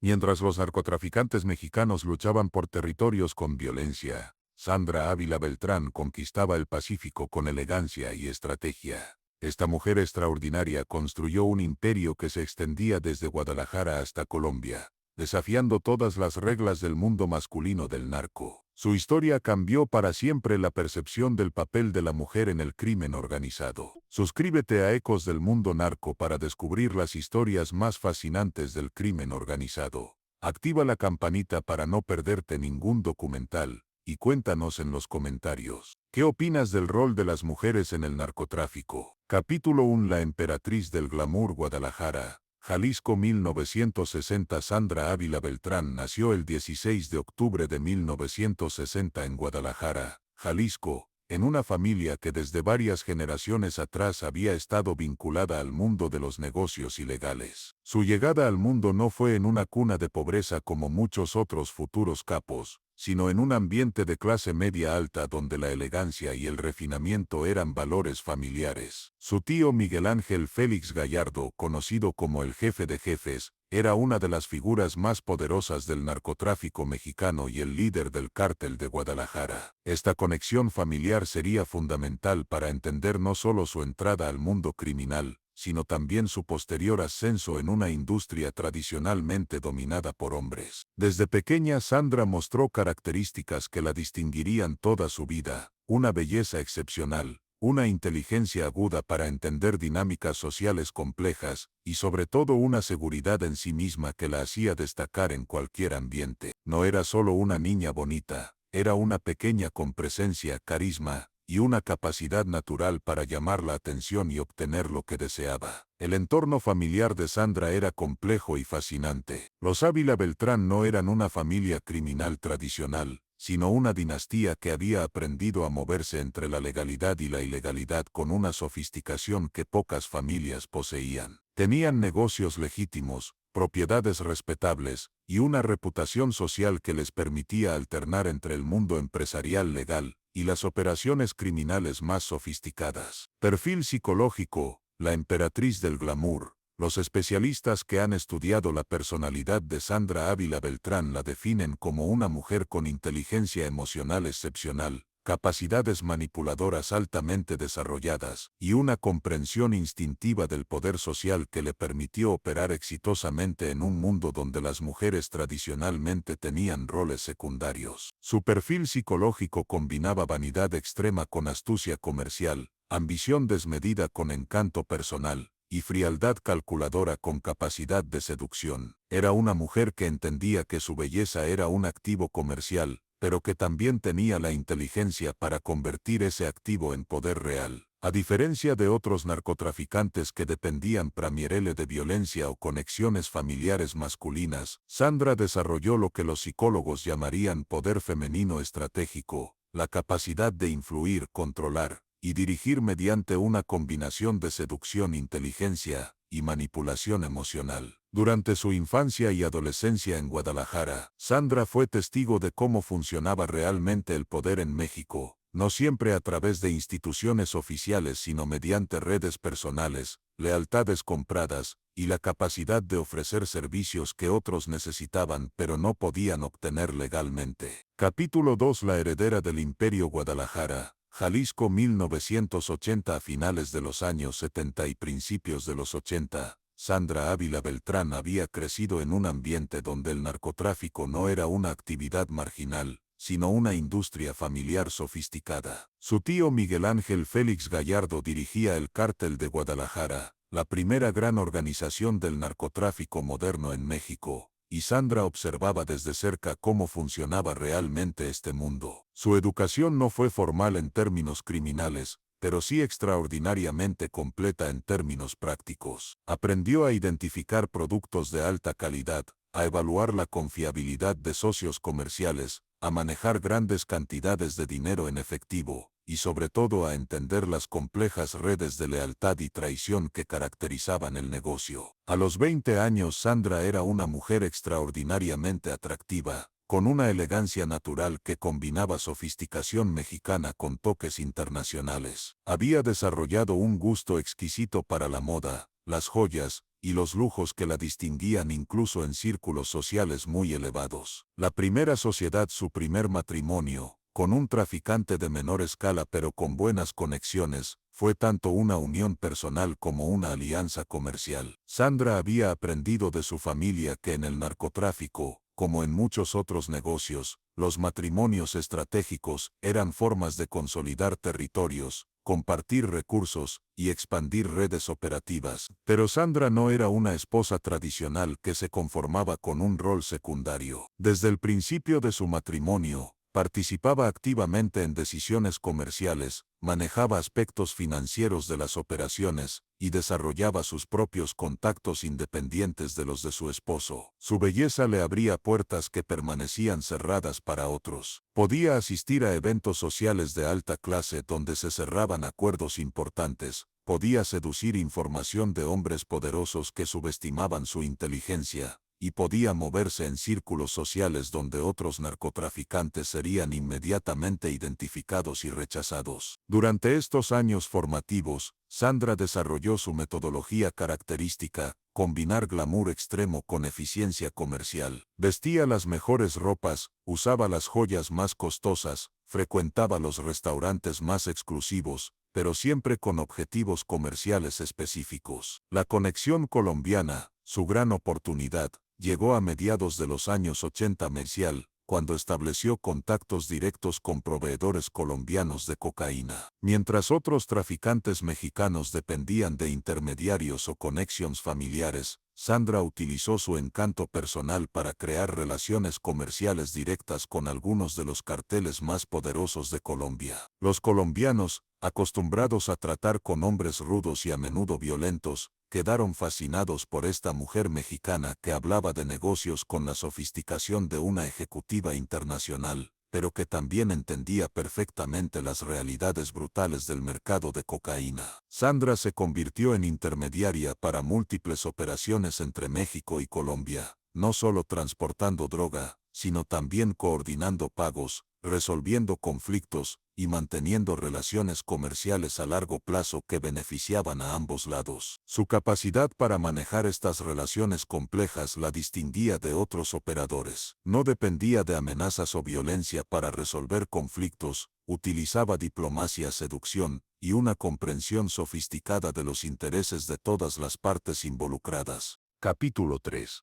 Mientras los narcotraficantes mexicanos luchaban por territorios con violencia, Sandra Ávila Beltrán conquistaba el Pacífico con elegancia y estrategia. Esta mujer extraordinaria construyó un imperio que se extendía desde Guadalajara hasta Colombia, desafiando todas las reglas del mundo masculino del narco. Su historia cambió para siempre la percepción del papel de la mujer en el crimen organizado. Suscríbete a Ecos del Mundo Narco para descubrir las historias más fascinantes del crimen organizado. Activa la campanita para no perderte ningún documental, y cuéntanos en los comentarios, ¿qué opinas del rol de las mujeres en el narcotráfico? Capítulo 1. La emperatriz del glamour. Guadalajara, Jalisco 1960. Sandra Ávila Beltrán nació el 16 de octubre de 1960 en Guadalajara, Jalisco, en una familia que desde varias generaciones atrás había estado vinculada al mundo de los negocios ilegales. Su llegada al mundo no fue en una cuna de pobreza como muchos otros futuros capos, sino en un ambiente de clase media alta donde la elegancia y el refinamiento eran valores familiares. Su tío Miguel Ángel Félix Gallardo, conocido como el jefe de jefes, era una de las figuras más poderosas del narcotráfico mexicano y el líder del cártel de Guadalajara. Esta conexión familiar sería fundamental para entender no solo su entrada al mundo criminal, sino también su posterior ascenso en una industria tradicionalmente dominada por hombres. Desde pequeña Sandra mostró características que la distinguirían toda su vida: una belleza excepcional, una inteligencia aguda para entender dinámicas sociales complejas, y sobre todo una seguridad en sí misma que la hacía destacar en cualquier ambiente. No era solo una niña bonita, era una pequeña con presencia, carisma, y una capacidad natural para llamar la atención y obtener lo que deseaba. El entorno familiar de Sandra era complejo y fascinante. Los Ávila Beltrán no eran una familia criminal tradicional, sino una dinastía que había aprendido a moverse entre la legalidad y la ilegalidad con una sofisticación que pocas familias poseían. Tenían negocios legítimos, propiedades respetables, y una reputación social que les permitía alternar entre el mundo empresarial legal y las operaciones criminales más sofisticadas. Perfil psicológico: la emperatriz del glamour. Los especialistas que han estudiado la personalidad de Sandra Ávila Beltrán la definen como una mujer con inteligencia emocional excepcional, capacidades manipuladoras altamente desarrolladas, y una comprensión instintiva del poder social que le permitió operar exitosamente en un mundo donde las mujeres tradicionalmente tenían roles secundarios. Su perfil psicológico combinaba vanidad extrema con astucia comercial, ambición desmedida con encanto personal, y frialdad calculadora con capacidad de seducción. Era una mujer que entendía que su belleza era un activo comercial, pero que también tenía la inteligencia para convertir ese activo en poder real. A diferencia de otros narcotraficantes que dependían primeramente de violencia o conexiones familiares masculinas, Sandra desarrolló lo que los psicólogos llamarían poder femenino estratégico, la capacidad de influir, controlar y dirigir mediante una combinación de seducción, inteligencia y manipulación emocional. Durante su infancia y adolescencia en Guadalajara, Sandra fue testigo de cómo funcionaba realmente el poder en México, no siempre a través de instituciones oficiales sino mediante redes personales, lealtades compradas, y la capacidad de ofrecer servicios que otros necesitaban pero no podían obtener legalmente. Capítulo 2. La heredera del Imperio. Guadalajara, Jalisco 1980. A finales de los años 70 y principios de los 80, Sandra Ávila Beltrán había crecido en un ambiente donde el narcotráfico no era una actividad marginal, sino una industria familiar sofisticada. Su tío Miguel Ángel Félix Gallardo dirigía el Cártel de Guadalajara, la primera gran organización del narcotráfico moderno en México, y Sandra observaba desde cerca cómo funcionaba realmente este mundo. Su educación no fue formal en términos criminales, pero sí extraordinariamente completa en términos prácticos. Aprendió a identificar productos de alta calidad, a evaluar la confiabilidad de socios comerciales, a manejar grandes cantidades de dinero en efectivo, y sobre todo a entender las complejas redes de lealtad y traición que caracterizaban el negocio. A los 20 años Sandra era una mujer extraordinariamente atractiva, con una elegancia natural que combinaba sofisticación mexicana con toques internacionales. Había desarrollado un gusto exquisito para la moda, las joyas y los lujos que la distinguían incluso en círculos sociales muy elevados. La primera sociedad, su primer matrimonio, con un traficante de menor escala pero con buenas conexiones, fue tanto una unión personal como una alianza comercial. Sandra había aprendido de su familia que en el narcotráfico, como en muchos otros negocios, los matrimonios estratégicos eran formas de consolidar territorios, compartir recursos y expandir redes operativas. Pero Sandra no era una esposa tradicional que se conformaba con un rol secundario. Desde el principio de su matrimonio, participaba activamente en decisiones comerciales, manejaba aspectos financieros de las operaciones y desarrollaba sus propios contactos independientes de los de su esposo. Su belleza le abría puertas que permanecían cerradas para otros. Podía asistir a eventos sociales de alta clase donde se cerraban acuerdos importantes. Podía seducir información de hombres poderosos que subestimaban su inteligencia, y podía moverse en círculos sociales donde otros narcotraficantes serían inmediatamente identificados y rechazados. Durante estos años formativos, Sandra desarrolló su metodología característica: combinar glamour extremo con eficiencia comercial. Vestía las mejores ropas, usaba las joyas más costosas, frecuentaba los restaurantes más exclusivos, pero siempre con objetivos comerciales específicos. La conexión colombiana, su gran oportunidad, llegó a mediados de los años 80 comercial, cuando estableció contactos directos con proveedores colombianos de cocaína. Mientras otros traficantes mexicanos dependían de intermediarios o conexiones familiares, Sandra utilizó su encanto personal para crear relaciones comerciales directas con algunos de los carteles más poderosos de Colombia. Los colombianos, acostumbrados a tratar con hombres rudos y a menudo violentos, quedaron fascinados por esta mujer mexicana que hablaba de negocios con la sofisticación de una ejecutiva internacional, pero que también entendía perfectamente las realidades brutales del mercado de cocaína. Sandra se convirtió en intermediaria para múltiples operaciones entre México y Colombia, no solo transportando droga, sino también coordinando pagos, resolviendo conflictos y manteniendo relaciones comerciales a largo plazo que beneficiaban a ambos lados. Su capacidad para manejar estas relaciones complejas la distinguía de otros operadores. No dependía de amenazas o violencia para resolver conflictos, utilizaba diplomacia, seducción y una comprensión sofisticada de los intereses de todas las partes involucradas. Capítulo 3.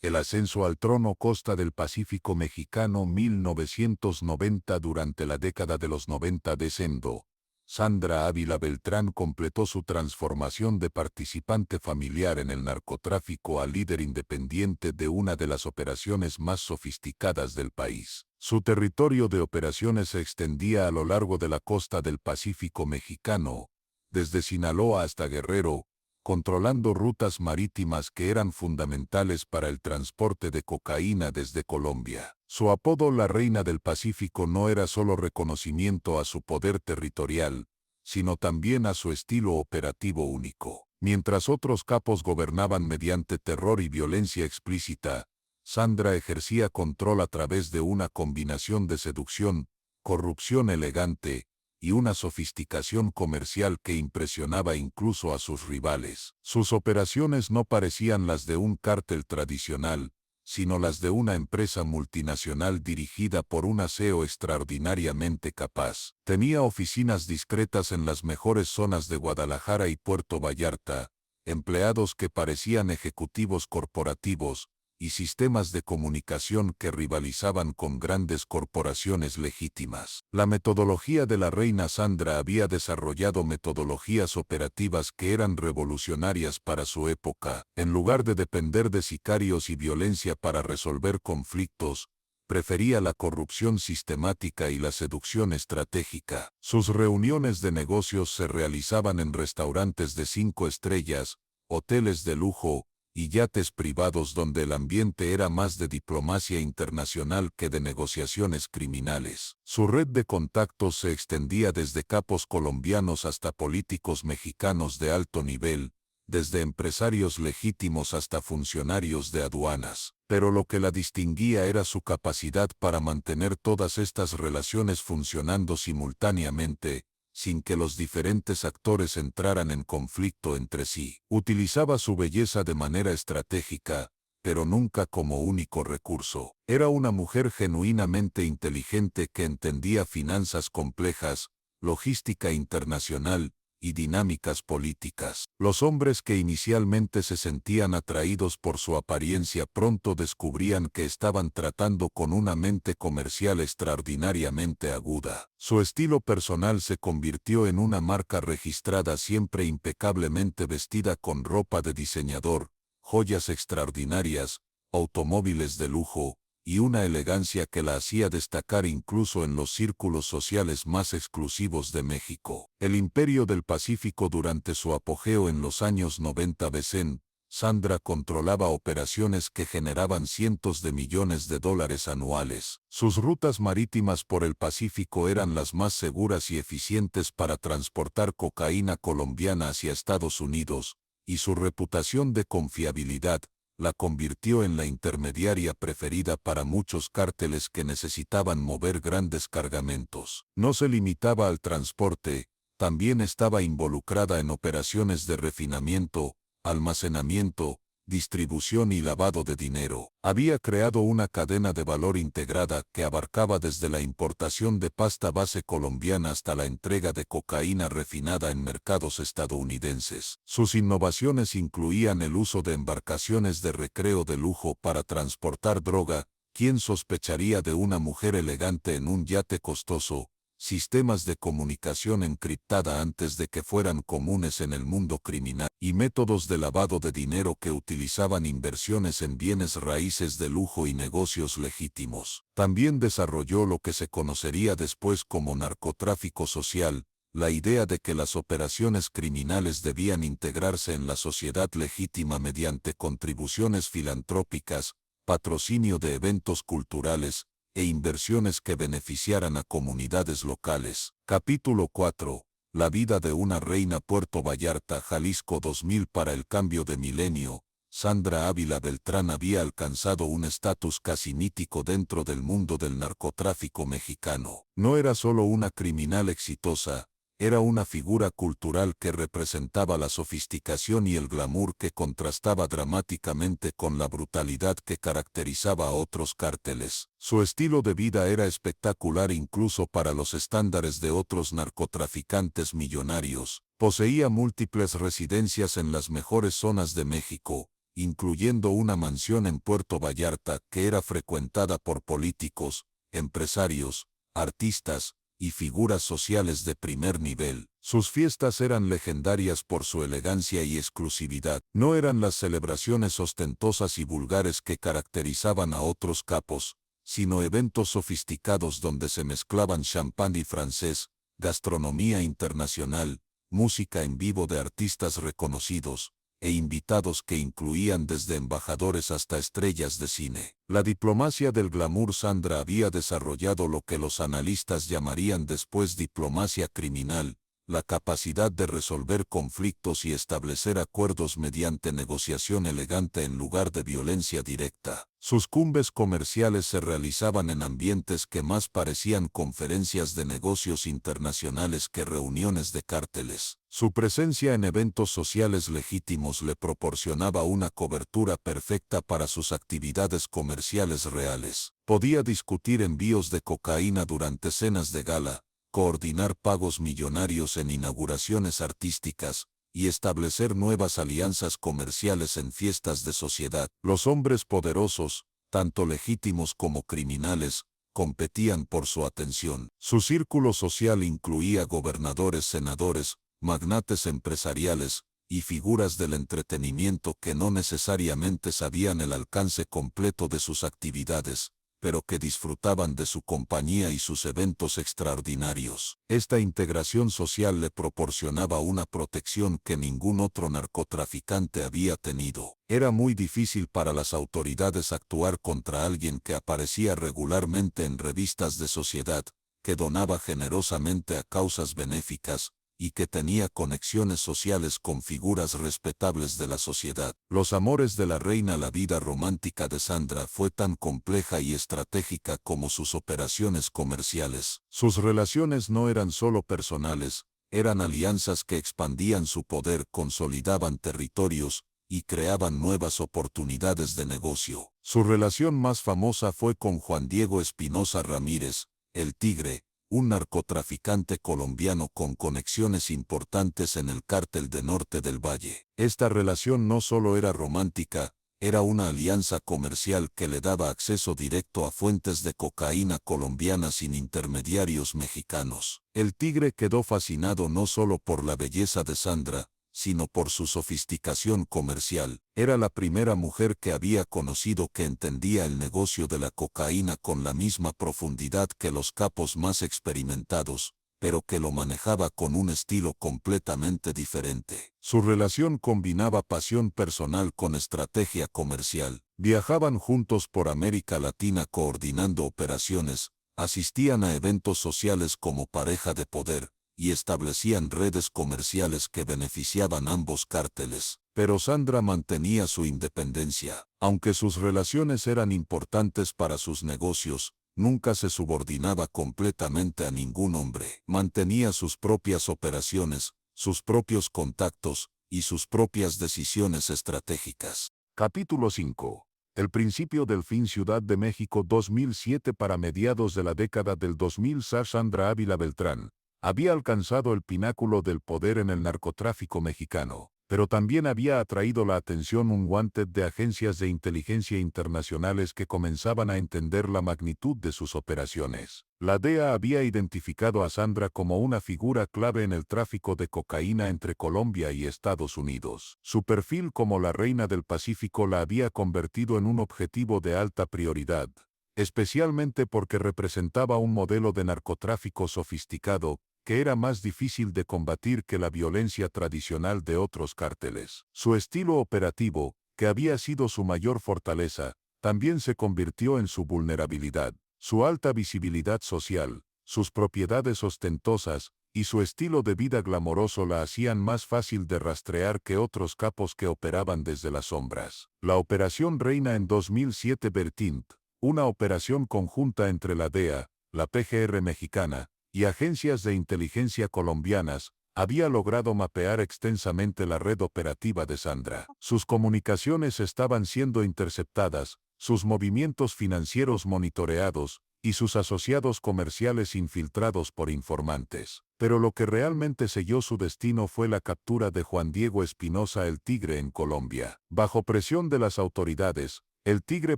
El ascenso al trono. Costa del Pacífico mexicano 1990. Durante la década de los 90 descendo, Sandra Ávila Beltrán completó su transformación de participante familiar en el narcotráfico a líder independiente de una de las operaciones más sofisticadas del país. Su territorio de operaciones se extendía a lo largo de la costa del Pacífico mexicano, desde Sinaloa hasta Guerrero, controlando rutas marítimas que eran fundamentales para el transporte de cocaína desde Colombia. Su apodo, la Reina del Pacífico, no era solo reconocimiento a su poder territorial, sino también a su estilo operativo único. Mientras otros capos gobernaban mediante terror y violencia explícita, Sandra ejercía control a través de una combinación de seducción, corrupción elegante, y una sofisticación comercial que impresionaba incluso a sus rivales. Sus operaciones no parecían las de un cártel tradicional, sino las de una empresa multinacional dirigida por un CEO extraordinariamente capaz. Tenía oficinas discretas en las mejores zonas de Guadalajara y Puerto Vallarta, empleados que parecían ejecutivos corporativos, y sistemas de comunicación que rivalizaban con grandes corporaciones legítimas. La metodología de la reina Sandra había desarrollado metodologías operativas que eran revolucionarias para su época. En lugar de depender de sicarios y violencia para resolver conflictos, prefería la corrupción sistemática y la seducción estratégica. Sus reuniones de negocios se realizaban en restaurantes de 5 estrellas, hoteles de lujo, y yates privados donde el ambiente era más de diplomacia internacional que de negociaciones criminales. Su red de contactos se extendía desde capos colombianos hasta políticos mexicanos de alto nivel, desde empresarios legítimos hasta funcionarios de aduanas. Pero lo que la distinguía era su capacidad para mantener todas estas relaciones funcionando simultáneamente, sin que los diferentes actores entraran en conflicto entre sí. Utilizaba su belleza de manera estratégica, pero nunca como único recurso. Era una mujer genuinamente inteligente que entendía finanzas complejas, logística internacional y dinámicas políticas. Los hombres que inicialmente se sentían atraídos por su apariencia pronto descubrían que estaban tratando con una mente comercial extraordinariamente aguda. Su estilo personal se convirtió en una marca registrada, siempre impecablemente vestida con ropa de diseñador, joyas extraordinarias, automóviles de lujo, y una elegancia que la hacía destacar incluso en los círculos sociales más exclusivos de México. El Imperio del Pacífico durante su apogeo en los años 90 BC, Sandra controlaba operaciones que generaban cientos de millones de dólares anuales. Sus rutas marítimas por el Pacífico eran las más seguras y eficientes para transportar cocaína colombiana hacia Estados Unidos, y su reputación de confiabilidad la convirtió en la intermediaria preferida para muchos cárteles que necesitaban mover grandes cargamentos. No se limitaba al transporte, también estaba involucrada en operaciones de refinamiento, almacenamiento, distribución y lavado de dinero. Había creado una cadena de valor integrada que abarcaba desde la importación de pasta base colombiana hasta la entrega de cocaína refinada en mercados estadounidenses. Sus innovaciones incluían el uso de embarcaciones de recreo de lujo para transportar droga. ¿Quién sospecharía de una mujer elegante en un yate costoso? Sistemas de comunicación encriptada antes de que fueran comunes en el mundo criminal, y métodos de lavado de dinero que utilizaban inversiones en bienes raíces de lujo y negocios legítimos. También desarrolló lo que se conocería después como narcotráfico social, la idea de que las operaciones criminales debían integrarse en la sociedad legítima mediante contribuciones filantrópicas, patrocinio de eventos culturales, e inversiones que beneficiaran a comunidades locales. Capítulo 4. La vida de una reina. Puerto Vallarta, Jalisco 2000. Para el cambio de milenio, Sandra Ávila Beltrán había alcanzado un estatus casi mítico dentro del mundo del narcotráfico mexicano. No era solo una criminal exitosa, era una figura cultural que representaba la sofisticación y el glamour que contrastaba dramáticamente con la brutalidad que caracterizaba a otros cárteles. Su estilo de vida era espectacular incluso para los estándares de otros narcotraficantes millonarios. Poseía múltiples residencias en las mejores zonas de México, incluyendo una mansión en Puerto Vallarta que era frecuentada por políticos, empresarios, artistas, y figuras sociales de primer nivel. Sus fiestas eran legendarias por su elegancia y exclusividad. No eran las celebraciones ostentosas y vulgares que caracterizaban a otros capos, sino eventos sofisticados donde se mezclaban champán y francés, gastronomía internacional, música en vivo de artistas reconocidos, e invitados que incluían desde embajadores hasta estrellas de cine. La diplomacia del glamour. Sandra había desarrollado lo que los analistas llamarían después diplomacia criminal, la capacidad de resolver conflictos y establecer acuerdos mediante negociación elegante en lugar de violencia directa. Sus cumbres comerciales se realizaban en ambientes que más parecían conferencias de negocios internacionales que reuniones de cárteles. Su presencia en eventos sociales legítimos le proporcionaba una cobertura perfecta para sus actividades comerciales reales. Podía discutir envíos de cocaína durante cenas de gala, coordinar pagos millonarios en inauguraciones artísticas, y establecer nuevas alianzas comerciales en fiestas de sociedad. Los hombres poderosos, tanto legítimos como criminales, competían por su atención. Su círculo social incluía gobernadores, senadores, magnates empresariales, y figuras del entretenimiento que no necesariamente sabían el alcance completo de sus actividades, pero que disfrutaban de su compañía y sus eventos extraordinarios. Esta integración social le proporcionaba una protección que ningún otro narcotraficante había tenido. Era muy difícil para las autoridades actuar contra alguien que aparecía regularmente en revistas de sociedad, que donaba generosamente a causas benéficas, y que tenía conexiones sociales con figuras respetables de la sociedad. Los amores de la reina. La vida romántica de Sandra fue tan compleja y estratégica como sus operaciones comerciales. Sus relaciones no eran solo personales, eran alianzas que expandían su poder, consolidaban territorios y creaban nuevas oportunidades de negocio. Su relación más famosa fue con Juan Diego Espinosa Ramírez, el Tigre, un narcotraficante colombiano con conexiones importantes en el cártel de Norte del Valle. Esta relación no solo era romántica, era una alianza comercial que le daba acceso directo a fuentes de cocaína colombiana sin intermediarios mexicanos. El Tigre quedó fascinado no solo por la belleza de Sandra, sino por su sofisticación comercial. Era la primera mujer que había conocido que entendía el negocio de la cocaína con la misma profundidad que los capos más experimentados, pero que lo manejaba con un estilo completamente diferente. Su relación combinaba pasión personal con estrategia comercial. Viajaban juntos por América Latina coordinando operaciones, asistían a eventos sociales como pareja de poder, y establecían redes comerciales que beneficiaban ambos cárteles. Pero Sandra mantenía su independencia. Aunque sus relaciones eran importantes para sus negocios, nunca se subordinaba completamente a ningún hombre. Mantenía sus propias operaciones, sus propios contactos y sus propias decisiones estratégicas. Capítulo 5. El principio del fin. Ciudad de México 2007. Para mediados de la década del 2000, Sandra Ávila Beltrán había alcanzado el pináculo del poder en el narcotráfico mexicano, pero también había atraído la atención un wanted de agencias de inteligencia internacionales que comenzaban a entender la magnitud de sus operaciones. La DEA había identificado a Sandra como una figura clave en el tráfico de cocaína entre Colombia y Estados Unidos. Su perfil como la reina del Pacífico la había convertido en un objetivo de alta prioridad, especialmente porque representaba un modelo de narcotráfico sofisticado, que era más difícil de combatir que la violencia tradicional de otros cárteles. Su estilo operativo, que había sido su mayor fortaleza, también se convirtió en su vulnerabilidad. Su alta visibilidad social, sus propiedades ostentosas y su estilo de vida glamoroso la hacían más fácil de rastrear que otros capos que operaban desde las sombras. La Operación Reina en 2007. Bertint, una operación conjunta entre la DEA, la PGR mexicana, y agencias de inteligencia colombianas, había logrado mapear extensamente la red operativa de Sandra. Sus comunicaciones estaban siendo interceptadas, sus movimientos financieros monitoreados, y sus asociados comerciales infiltrados por informantes. Pero lo que realmente selló su destino fue la captura de Juan Diego Espinosa el Tigre en Colombia. Bajo presión de las autoridades, el Tigre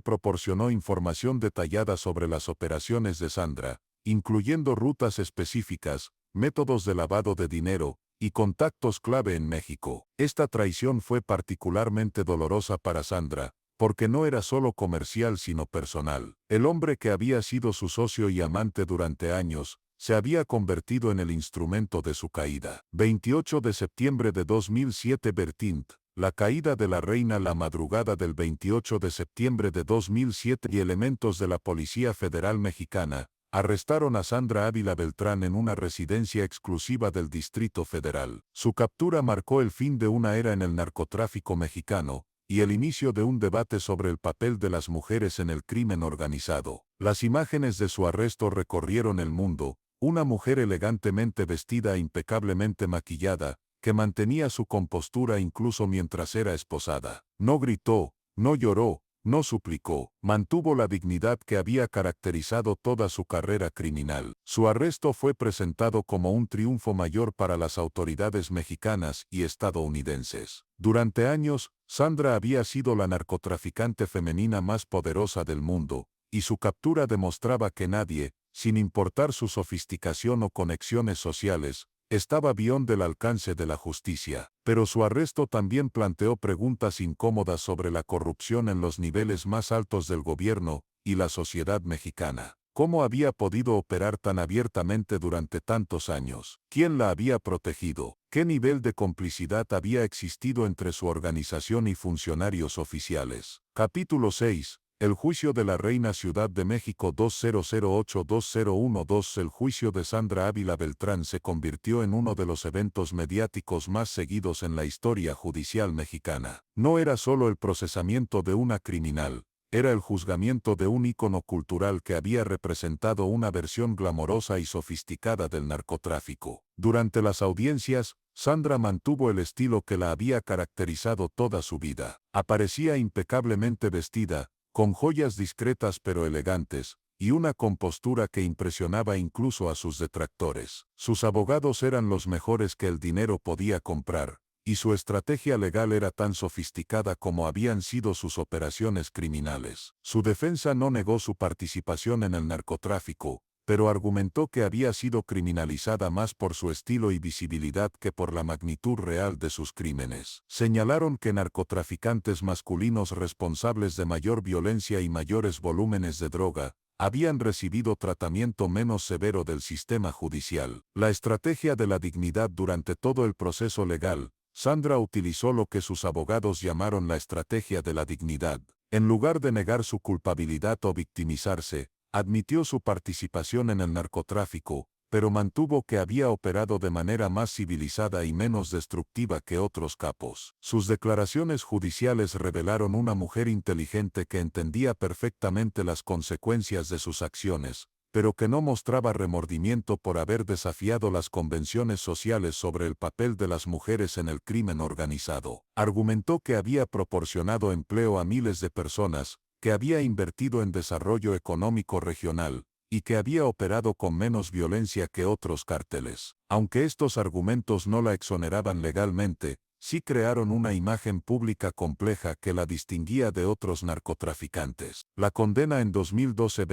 proporcionó información detallada sobre las operaciones de Sandra, incluyendo rutas específicas, métodos de lavado de dinero y contactos clave en México. Esta traición fue particularmente dolorosa para Sandra, porque no era solo comercial sino personal. El hombre que había sido su socio y amante durante años, se había convertido en el instrumento de su caída. 28 de septiembre de 2007. Bertint, la caída de la reina. La madrugada del 28 de septiembre de 2007 y elementos de la Policía Federal Mexicana arrestaron a Sandra Ávila Beltrán en una residencia exclusiva del Distrito Federal. Su captura marcó el fin de una era en el narcotráfico mexicano y el inicio de un debate sobre el papel de las mujeres en el crimen organizado. Las imágenes de su arresto recorrieron el mundo, una mujer elegantemente vestida e impecablemente maquillada, que mantenía su compostura incluso mientras era esposada. No gritó, no lloró, no suplicó, mantuvo la dignidad que había caracterizado toda su carrera criminal. Su arresto fue presentado como un triunfo mayor para las autoridades mexicanas y estadounidenses. Durante años, Sandra había sido la narcotraficante femenina más poderosa del mundo, y su captura demostraba que nadie, sin importar su sofisticación o conexiones sociales, estaba bien del alcance de la justicia. Pero su arresto también planteó preguntas incómodas sobre la corrupción en los niveles más altos del gobierno y la sociedad mexicana. ¿Cómo había podido operar tan abiertamente durante tantos años? ¿Quién la había protegido? ¿Qué nivel de complicidad había existido entre su organización y funcionarios oficiales? Capítulo 6. El juicio de la Reina Ciudad de México 2008-2012. El juicio de Sandra Ávila Beltrán se convirtió en uno de los eventos mediáticos más seguidos en la historia judicial mexicana. No era solo el procesamiento de una criminal, era el juzgamiento de un ícono cultural que había representado una versión glamorosa y sofisticada del narcotráfico. Durante las audiencias, Sandra mantuvo el estilo que la había caracterizado toda su vida. Aparecía impecablemente vestida, con joyas discretas pero elegantes, y una compostura que impresionaba incluso a sus detractores. Sus abogados eran los mejores que el dinero podía comprar, y su estrategia legal era tan sofisticada como habían sido sus operaciones criminales. Su defensa no negó su participación en el narcotráfico, pero argumentó que había sido criminalizada más por su estilo y visibilidad que por la magnitud real de sus crímenes. Señalaron que narcotraficantes masculinos responsables de mayor violencia y mayores volúmenes de droga, habían recibido tratamiento menos severo del sistema judicial. La estrategia de la dignidad. Durante todo el proceso legal, Sandra utilizó lo que sus abogados llamaron la estrategia de la dignidad. En lugar de negar su culpabilidad o victimizarse, admitió su participación en el narcotráfico, pero mantuvo que había operado de manera más civilizada y menos destructiva que otros capos. Sus declaraciones judiciales revelaron una mujer inteligente que entendía perfectamente las consecuencias de sus acciones, pero que no mostraba remordimiento por haber desafiado las convenciones sociales sobre el papel de las mujeres en el crimen organizado. Argumentó que había proporcionado empleo a miles de personas, que había invertido en desarrollo económico regional, y que había operado con menos violencia que otros cárteles. Aunque estos argumentos no la exoneraban legalmente, sí crearon una imagen pública compleja que la distinguía de otros narcotraficantes. La condena en 2012.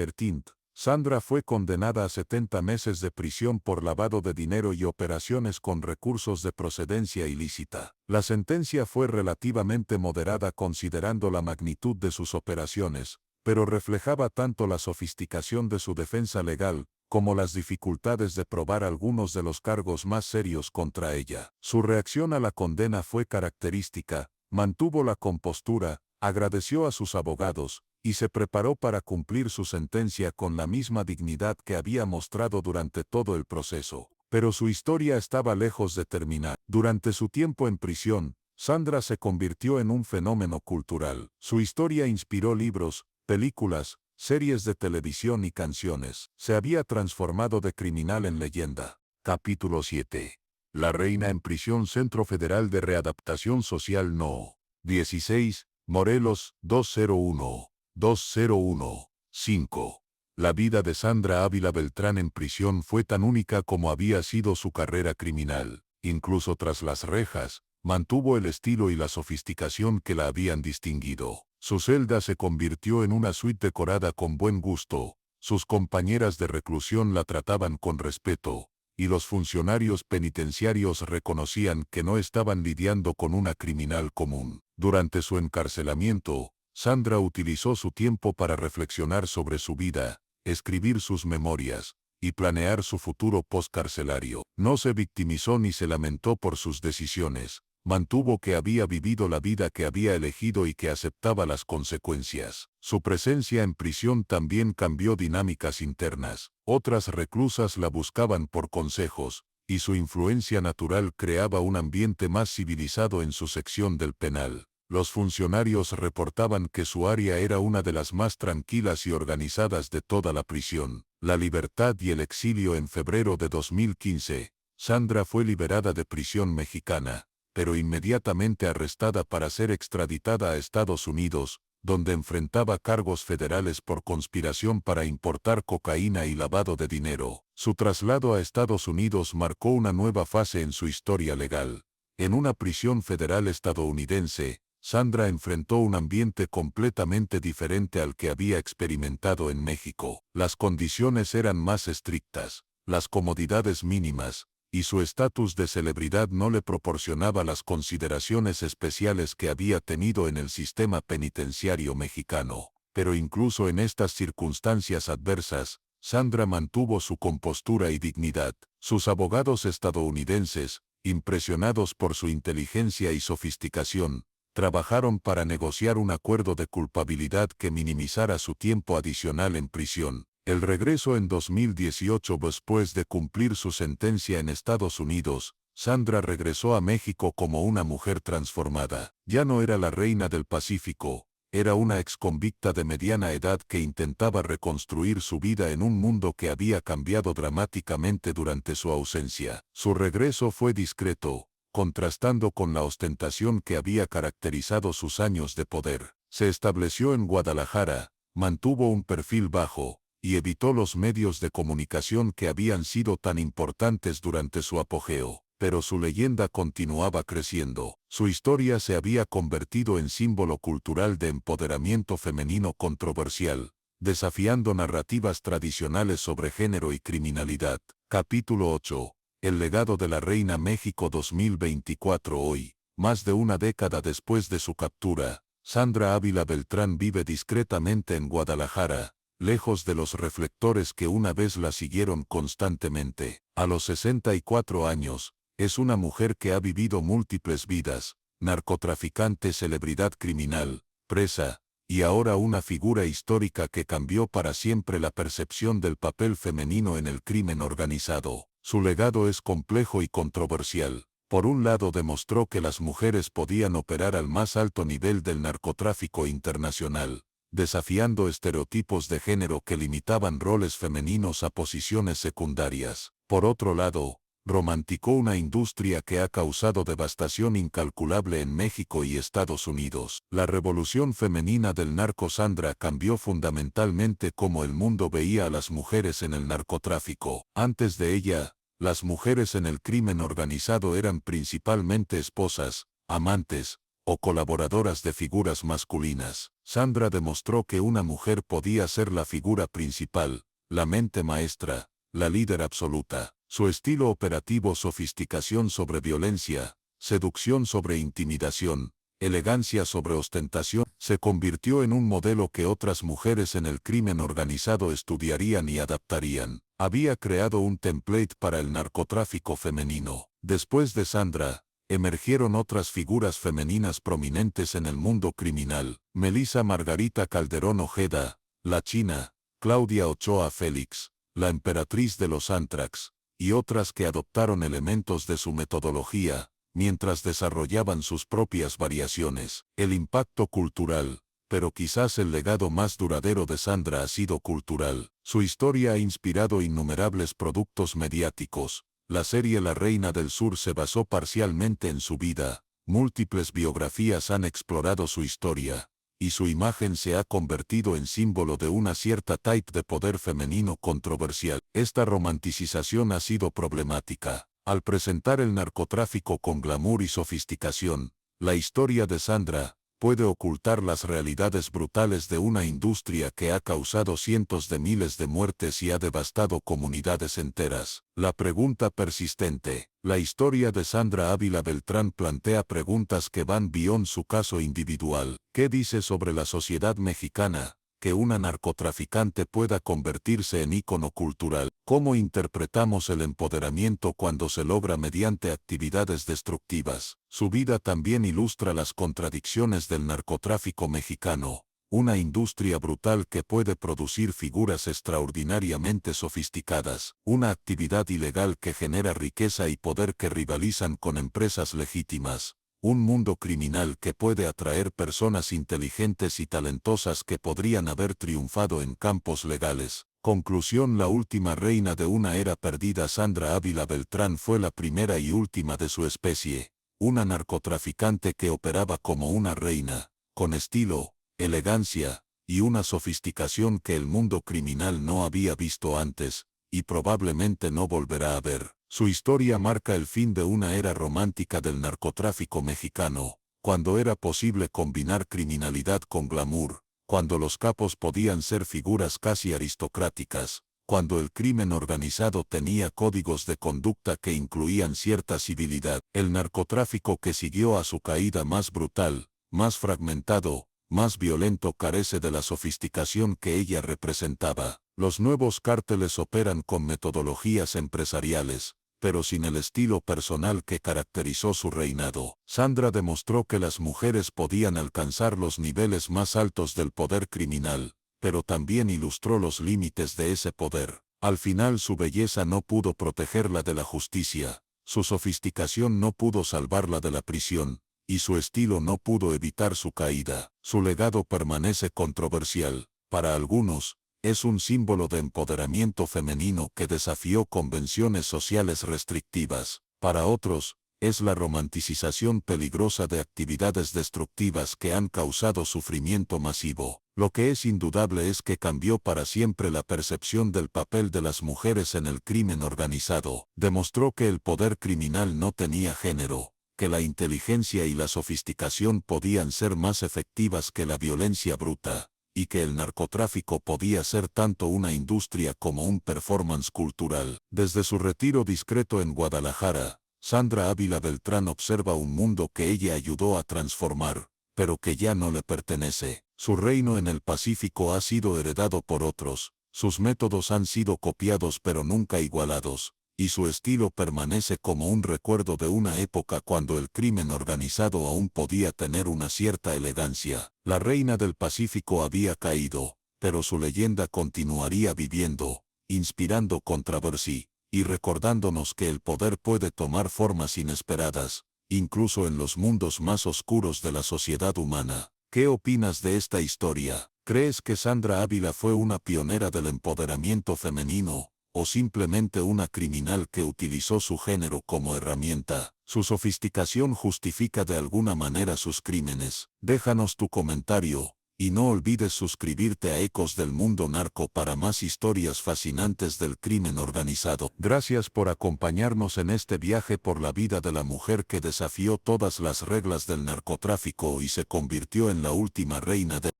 Sandra fue condenada a 70 meses de prisión por lavado de dinero y operaciones con recursos de procedencia ilícita. La sentencia fue relativamente moderada considerando la magnitud de sus operaciones, pero reflejaba tanto la sofisticación de su defensa legal, como las dificultades de probar algunos de los cargos más serios contra ella. Su reacción a la condena fue característica, mantuvo la compostura, agradeció a sus abogados, y se preparó para cumplir su sentencia con la misma dignidad que había mostrado durante todo el proceso. Pero su historia estaba lejos de terminar. Durante su tiempo en prisión, Sandra se convirtió en un fenómeno cultural. Su historia inspiró libros, películas, series de televisión y canciones. Se había transformado de criminal en leyenda. Capítulo 7. La reina en prisión. Centro Federal de Readaptación Social No. 16, Morelos, 201. 2015. La vida de Sandra Ávila Beltrán en prisión fue tan única como había sido su carrera criminal. Incluso tras las rejas, mantuvo el estilo y la sofisticación que la habían distinguido. Su celda se convirtió en una suite decorada con buen gusto, sus compañeras de reclusión la trataban con respeto, y los funcionarios penitenciarios reconocían que no estaban lidiando con una criminal común. Durante su encarcelamiento, Sandra utilizó su tiempo para reflexionar sobre su vida, escribir sus memorias, y planear su futuro postcarcelario. No se victimizó ni se lamentó por sus decisiones, mantuvo que había vivido la vida que había elegido y que aceptaba las consecuencias. Su presencia en prisión también cambió dinámicas internas. Otras reclusas la buscaban por consejos, y su influencia natural creaba un ambiente más civilizado en su sección del penal. Los funcionarios reportaban que su área era una de las más tranquilas y organizadas de toda la prisión. La libertad y el exilio. En febrero de 2015, Sandra fue liberada de prisión mexicana, pero inmediatamente arrestada para ser extraditada a Estados Unidos, donde enfrentaba cargos federales por conspiración para importar cocaína y lavado de dinero. Su traslado a Estados Unidos marcó una nueva fase en su historia legal. En una prisión federal estadounidense, Sandra enfrentó un ambiente completamente diferente al que había experimentado en México. Las condiciones eran más estrictas, las comodidades mínimas, y su estatus de celebridad no le proporcionaba las consideraciones especiales que había tenido en el sistema penitenciario mexicano. Pero incluso en estas circunstancias adversas, Sandra mantuvo su compostura y dignidad. Sus abogados estadounidenses, impresionados por su inteligencia y sofisticación, Trabajaron para negociar un acuerdo de culpabilidad que minimizara su tiempo adicional en prisión. El regreso en 2018 después de cumplir su sentencia en Estados Unidos, Sandra regresó a México como una mujer transformada. Ya no era la reina del Pacífico, era una exconvicta de mediana edad que intentaba reconstruir su vida en un mundo que había cambiado dramáticamente durante su ausencia. Su regreso fue discreto, contrastando con la ostentación que había caracterizado sus años de poder. Se estableció en Guadalajara, mantuvo un perfil bajo, y evitó los medios de comunicación que habían sido tan importantes durante su apogeo. Pero su leyenda continuaba creciendo. Su historia se había convertido en símbolo cultural de empoderamiento femenino controversial, desafiando narrativas tradicionales sobre género y criminalidad. Capítulo 8. El legado de la Reina México 2024. Hoy, más de una década después de su captura, Sandra Ávila Beltrán vive discretamente en Guadalajara, lejos de los reflectores que una vez la siguieron constantemente. A los 64 años, es una mujer que ha vivido múltiples vidas: narcotraficante, celebridad criminal, presa, y ahora una figura histórica que cambió para siempre la percepción del papel femenino en el crimen organizado. Su legado es complejo y controversial. Por un lado, demostró que las mujeres podían operar al más alto nivel del narcotráfico internacional, desafiando estereotipos de género que limitaban roles femeninos a posiciones secundarias. Por otro lado, romanticó una industria que ha causado devastación incalculable en México y Estados Unidos. La revolución femenina del narco. Sandra cambió fundamentalmente cómo el mundo veía a las mujeres en el narcotráfico. Antes de ella, las mujeres en el crimen organizado eran principalmente esposas, amantes, o colaboradoras de figuras masculinas. Sandra demostró que una mujer podía ser la figura principal, la mente maestra, la líder absoluta. Su estilo operativo, sofisticación sobre violencia, seducción sobre intimidación, elegancia sobre ostentación, se convirtió en un modelo que otras mujeres en el crimen organizado estudiarían y adaptarían. Había creado un template para el narcotráfico femenino. Después de Sandra, emergieron otras figuras femeninas prominentes en el mundo criminal: Melissa Margarita Calderón Ojeda, La China, Claudia Ochoa Félix, la emperatriz de los Antrax, y otras que adoptaron elementos de su metodología, mientras desarrollaban sus propias variaciones. El impacto cultural, pero quizás el legado más duradero de Sandra ha sido cultural. Su historia ha inspirado innumerables productos mediáticos. La serie La Reina del Sur se basó parcialmente en su vida, múltiples biografías han explorado su historia, y su imagen se ha convertido en símbolo de una cierta type de poder femenino controversial. Esta romanticización ha sido problemática. Al presentar el narcotráfico con glamour y sofisticación, la historia de Sandra puede ocultar las realidades brutales de una industria que ha causado cientos de miles de muertes y ha devastado comunidades enteras. La pregunta persistente. La historia de Sandra Ávila Beltrán plantea preguntas que van beyond su caso individual. ¿Qué dice sobre la sociedad mexicana que una narcotraficante pueda convertirse en ícono cultural? ¿Cómo interpretamos el empoderamiento cuando se logra mediante actividades destructivas? Su vida también ilustra las contradicciones del narcotráfico mexicano, una industria brutal que puede producir figuras extraordinariamente sofisticadas, una actividad ilegal que genera riqueza y poder que rivalizan con empresas legítimas, un mundo criminal que puede atraer personas inteligentes y talentosas que podrían haber triunfado en campos legales. Conclusión: la última reina de una era perdida. Sandra Ávila Beltrán fue la primera y última de su especie, una narcotraficante que operaba como una reina, con estilo, elegancia, y una sofisticación que el mundo criminal no había visto antes, y probablemente no volverá a ver. Su historia marca el fin de una era romántica del narcotráfico mexicano, cuando era posible combinar criminalidad con glamour, cuando los capos podían ser figuras casi aristocráticas, cuando el crimen organizado tenía códigos de conducta que incluían cierta civilidad. El narcotráfico que siguió a su caída, más brutal, más fragmentado, más violento, carece de la sofisticación que ella representaba. Los nuevos cárteles operan con metodologías empresariales, pero sin el estilo personal que caracterizó su reinado. Sandra demostró que las mujeres podían alcanzar los niveles más altos del poder criminal, pero también ilustró los límites de ese poder. Al final su belleza no pudo protegerla de la justicia, su sofisticación no pudo salvarla de la prisión, y su estilo no pudo evitar su caída. Su legado permanece controversial. Para algunos, es un símbolo de empoderamiento femenino que desafió convenciones sociales restrictivas. Para otros, es la romanticización peligrosa de actividades destructivas que han causado sufrimiento masivo. Lo que es indudable es que cambió para siempre la percepción del papel de las mujeres en el crimen organizado. Demostró que el poder criminal no tenía género, que la inteligencia y la sofisticación podían ser más efectivas que la violencia bruta, y que el narcotráfico podía ser tanto una industria como un performance cultural. Desde su retiro discreto en Guadalajara, Sandra Ávila Beltrán observa un mundo que ella ayudó a transformar, pero que ya no le pertenece. Su reino en el Pacífico ha sido heredado por otros, sus métodos han sido copiados pero nunca igualados, y su estilo permanece como un recuerdo de una época cuando el crimen organizado aún podía tener una cierta elegancia. La reina del Pacífico había caído, pero su leyenda continuaría viviendo, inspirando controversia, y recordándonos que el poder puede tomar formas inesperadas, incluso en los mundos más oscuros de la sociedad humana. ¿Qué opinas de esta historia? ¿Crees que Sandra Ávila fue una pionera del empoderamiento femenino, o simplemente una criminal que utilizó su género como herramienta? ¿Su sofisticación justifica de alguna manera sus crímenes? Déjanos tu comentario, y no olvides suscribirte a Ecos del Mundo Narco para más historias fascinantes del crimen organizado. Gracias por acompañarnos en este viaje por la vida de la mujer que desafió todas las reglas del narcotráfico y se convirtió en la última reina de